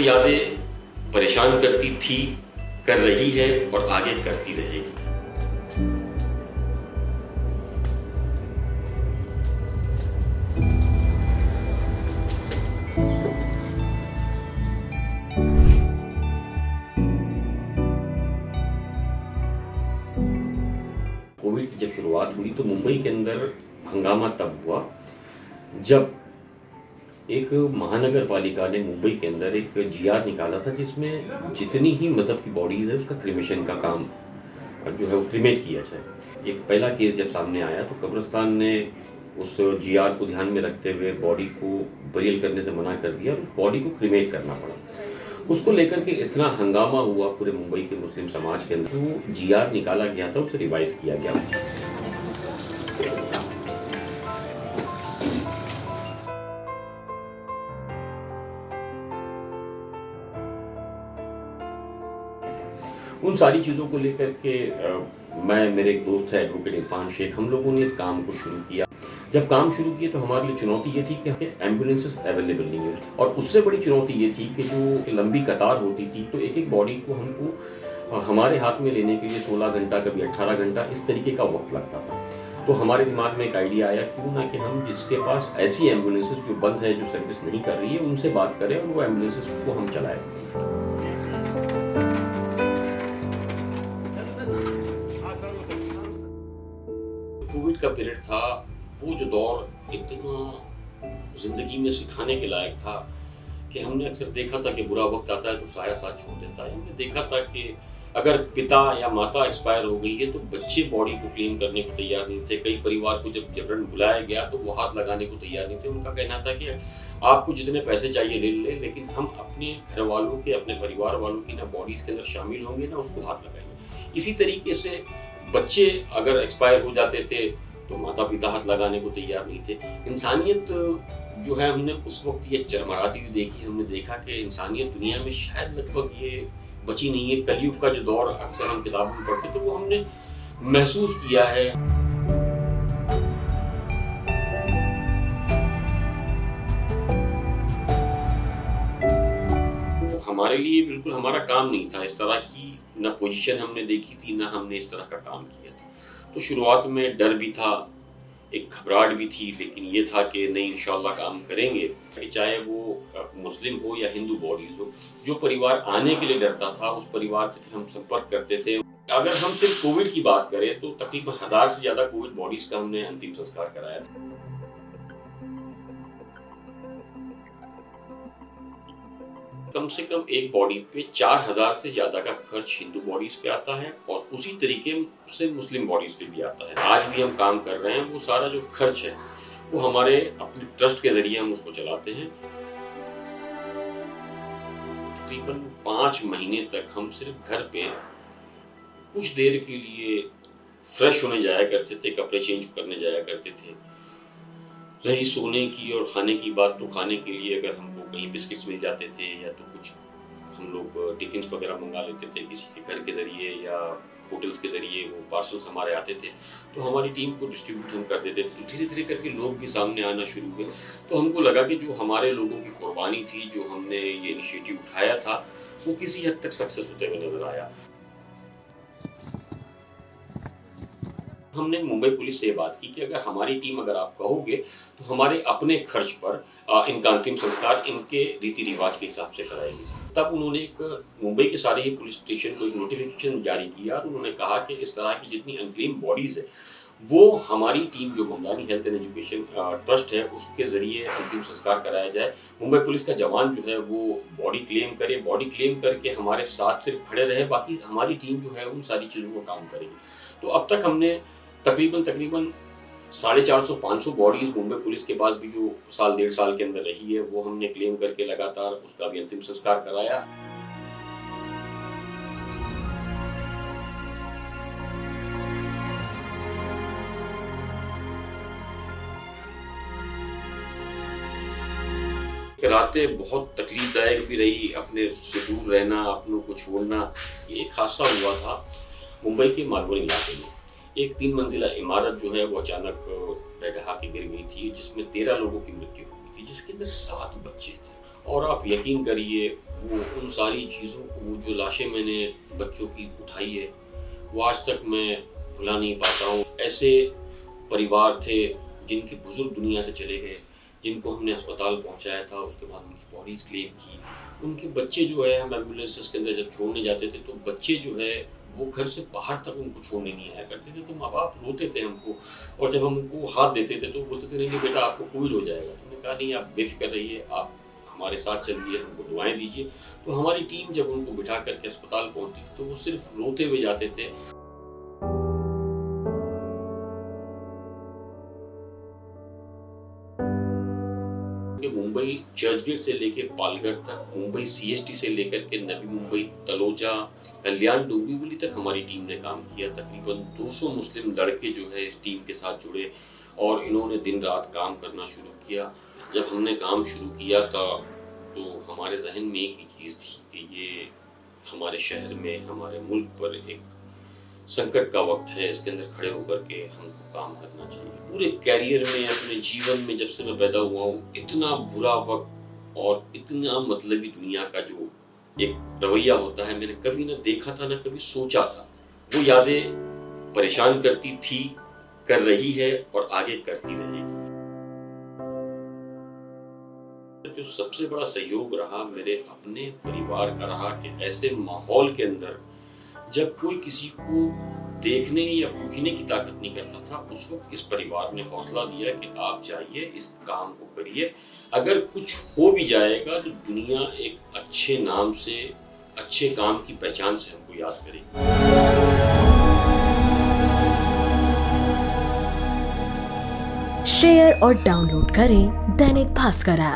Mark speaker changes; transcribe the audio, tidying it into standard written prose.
Speaker 1: यादें परेशान करती थी, कर रही है और आगे करती रहेगी। कोविड की जब शुरुआत हुई तो मुंबई के अंदर हंगामा तब हुआ जब एक महानगर पालिका ने मुंबई के अंदर एक जीआर निकाला था जिसमें जितनी ही मजहब की बॉडीज है उसका क्रिमेशन का काम जो है वो क्रिमेट किया जाए। एक पहला केस जब सामने आया तो कब्रिस्तान ने उस जीआर को ध्यान में रखते हुए बॉडी को बरियल करने से मना कर दिया और उस बॉडी को क्रिमेट करना पड़ा। उसको लेकर के इतना हंगामा हुआ पूरे मुंबई के मुस्लिम समाज के अंदर, जो जीआर निकाला गया था उसे रिवाइज किया गया। उन सारी चीज़ों को लेकर के मैं, मेरे एक दोस्त है एडवोकेट इरफान शेख, हम लोगों ने इस काम को शुरू किया। जब काम शुरू किए तो हमारे लिए चुनौती ये थी कि एम्बुलेंसेस अवेलेबल नहीं है और उससे बड़ी चुनौती ये थी कि जो लंबी कतार होती थी तो एक एक बॉडी को हमको हमारे हाथ में लेने के लिए 16 घंटा, कभी 18 घंटा इस तरीके का वक्त लगता था। तो हमारे दिमाग में एक आइडिया आया, क्यों ना कि हम जिसके पास ऐसी एम्बुलेंसेस जो बंद है, जो सर्विस नहीं कर रही है, उनसे बात करें और वो एम्बुलेंसेस को हम चलाएं। कोविड का पीरियड था, वो जो दौर इतना जिंदगी में सिखाने के लायक था कि हमने अक्सर देखा था कि बुरा वक्त आता है तो साया साथ छोड़ देता है। हमने देखा था कि अगर पिता या माता एक्सपायर हो गई है तो बच्चे बॉडी को क्लेम करने को तैयार नहीं थे। कई परिवार को जब जबरन बुलाया गया तो वो हाथ लगाने को तैयार नहीं थे। उनका कहना था कि आपको जितने पैसे चाहिए ले ले, लेकिन हम अपने घर वालों के, अपने परिवार वालों की ना बॉडीज के अंदर शामिल होंगे ना उसको हाथ लगाएंगे। इसी तरीके से बच्चे अगर एक्सपायर हो जाते थे तो माता पिता हाथ लगाने को तैयार नहीं थे। इंसानियत जो है, हमने उस वक्त ये चरमराती हुई देखी। हमने देखा कि इंसानियत दुनिया में शायद लगभग ये बची नहीं है। कलयुग का जो दौर अक्सर हम किताबों में पढ़ते थे वो हमने महसूस किया है। वो हमारे लिए बिल्कुल हमारा काम नहीं था। इस तरह की ना पोजीशन हमने देखी थी, ना हमने इस तरह का काम किया था। तो शुरुआत में डर भी था, एक घबराहट भी थी, लेकिन ये था कि नहीं, इंशाल्लाह काम करेंगे। चाहे वो मुस्लिम हो या हिंदू बॉडीज हो, जो परिवार आने के लिए डरता था उस परिवार से फिर हम संपर्क करते थे। अगर हम सिर्फ कोविड की बात करें तो तकरीबन 1000 से ज्यादा कोविड बॉडीज का हमने अंतिम संस्कार कराया था। कम से कम एक बॉडी पे 4000 से ज्यादा का खर्च हिंदू बॉडीज पे आता है और उसी तरीके से मुस्लिम बॉडीज पे भी आता है। आज भी हम काम कर रहे हैं, वो सारा जो खर्च है वो हमारे अपने ट्रस्ट के जरिए हम उसको चलाते हैं। तकरीबन 5 महीने तक हम सिर्फ घर पे कुछ देर के लिए फ्रेश होने जाया करते थे, कपड़े चेंज करने जाया करते थे। रही सोने की और खाने की बात, तो खाने के लिए अगर हमको कहीं बिस्किट्स मिल जाते थे या तो कुछ हम लोग टिफिन वगैरह मंगा लेते थे किसी के घर के ज़रिए या होटल्स के ज़रिए, वो पार्सल्स हमारे आते थे तो हमारी टीम को डिस्ट्रीब्यूट हम कर देते थे। तो धीरे धीरे करके लोग भी सामने आना शुरू हुए। तो हमको लगा कि जो हमारे लोगों की कुर्बानी थी, जो हमने ये इनिशिएटिव उठाया था, वो किसी हद तक सक्सेस होते हुए नजर आया। हमने मुंबई पुलिस से ये बात की कि अगर हमारी टीम, अगर आप कहोगे तो हमारे अपने खर्च पर इनका अंतिम संस्कार इनके रीति रिवाज के हिसाब से कराएंगे। तब उन्होंने एक मुंबई के सारे ही पुलिस स्टेशन को एक नोटिफिकेशन जारी किया और उन्होंने कहा कि इस तरह की जितनी अनक्लेम बॉडीज है वो हमारी टीम, जो Mamdani health and education trust है, उसके जरिए अंतिम संस्कार कराया जाए। मुंबई पुलिस का जवान जो है वो बॉडी क्लेम करे, बॉडी क्लेम करके हमारे साथ सिर्फ खड़े रहे, बाकी हमारी टीम जो है उन सारी चीज़ों को काम करेगी। तो अब तक हमने तकरीबन 450-500 बॉडीज मुंबई पुलिस के पास भी जो 1.5 साल के अंदर रही है वो हमने क्लेम करके लगातार उसका भी अंतिम संस्कार कराया। रातें बहुत तकलीफदायक भी रही, अपने से दूर रहना, अपनों को छोड़ना। एक हादसा हुआ था मुंबई के मालवनी इलाके में। एक 3 मंजिला इमारत जो है वो अचानक ढहा के गिर गई थी, जिसमें 13 लोगों की मृत्यु हुई थी, जिसके अंदर 7 बच्चे थे। और आप यकीन करिए वो उन सारी चीज़ों को, वो जो लाशें मैंने बच्चों की उठाई है, वो आज तक मैं भुला नहीं पाता हूँ। ऐसे परिवार थे जिनके बुजुर्ग दुनिया से चले गए, जिनको हमने अस्पताल पहुंचाया था, उसके बाद उनकी बॉडीज क्लेम की। उनके बच्चे जो है, हम एम्बुलेंसेस के अंदर जब छोड़ने जाते थे तो बच्चे जो है वो घर से बाहर तक उनको छोड़ने नहीं आया करते थे। तो माँ बाप रोते थे हमको, और जब हम उनको हाथ देते थे तो बोलते थे नहीं बेटा आपको कोविड हो जाएगा। तो हमने कहा नहीं, आप बेफिक्र रहिए, आप हमारे साथ चलिए, हमको दुआएं दीजिए। तो हमारी टीम जब उनको बिठा करके अस्पताल पहुंचती थी तो वो सिर्फ रोते हुए जाते थे। मुंबई चर्चगेट से लेकर पालघर तक, मुंबई सीएसटी से लेकर के नवी मुंबई, तलोजा, कल्याण, डोंबिवली तक हमारी टीम ने काम किया। तकरीबन 200 मुस्लिम लड़के जो है इस टीम के साथ जुड़े और इन्होंने दिन रात काम करना शुरू किया। जब हमने काम शुरू किया था तो हमारे जहन में एक ही चीज़ थी कि ये हमारे शहर में, हमारे मुल्क पर एक संकट का वक्त है, इसके अंदर खड़े होकर के हमको काम करना चाहिए। पूरे कैरियर में, अपने जीवन में जब से मैं पैदा हुआ हूँ, इतना बुरा वक्त और इतना मतलबी दुनिया का जो एक रवैया होता है, मैंने कभी ना देखा था, ना कभी सोचा था। वो यादें परेशान करती थी, कर रही है और आगे करती रहेगी। जो सबसे बड़ा सहयोग रहा मेरे अपने परिवार का रहा कि ऐसे माहौल के अंदर जब कोई किसी को देखने या पूछने की ताकत नहीं करता था, उस वक्त इस परिवार ने हौसला दिया कि आप जाइए, इस काम को करिए। अगर कुछ हो भी जाएगा तो दुनिया एक अच्छे नाम से, अच्छे काम की पहचान से हमको याद करेगी।
Speaker 2: शेयर और डाउनलोड करें दैनिक भास्कर ऐप।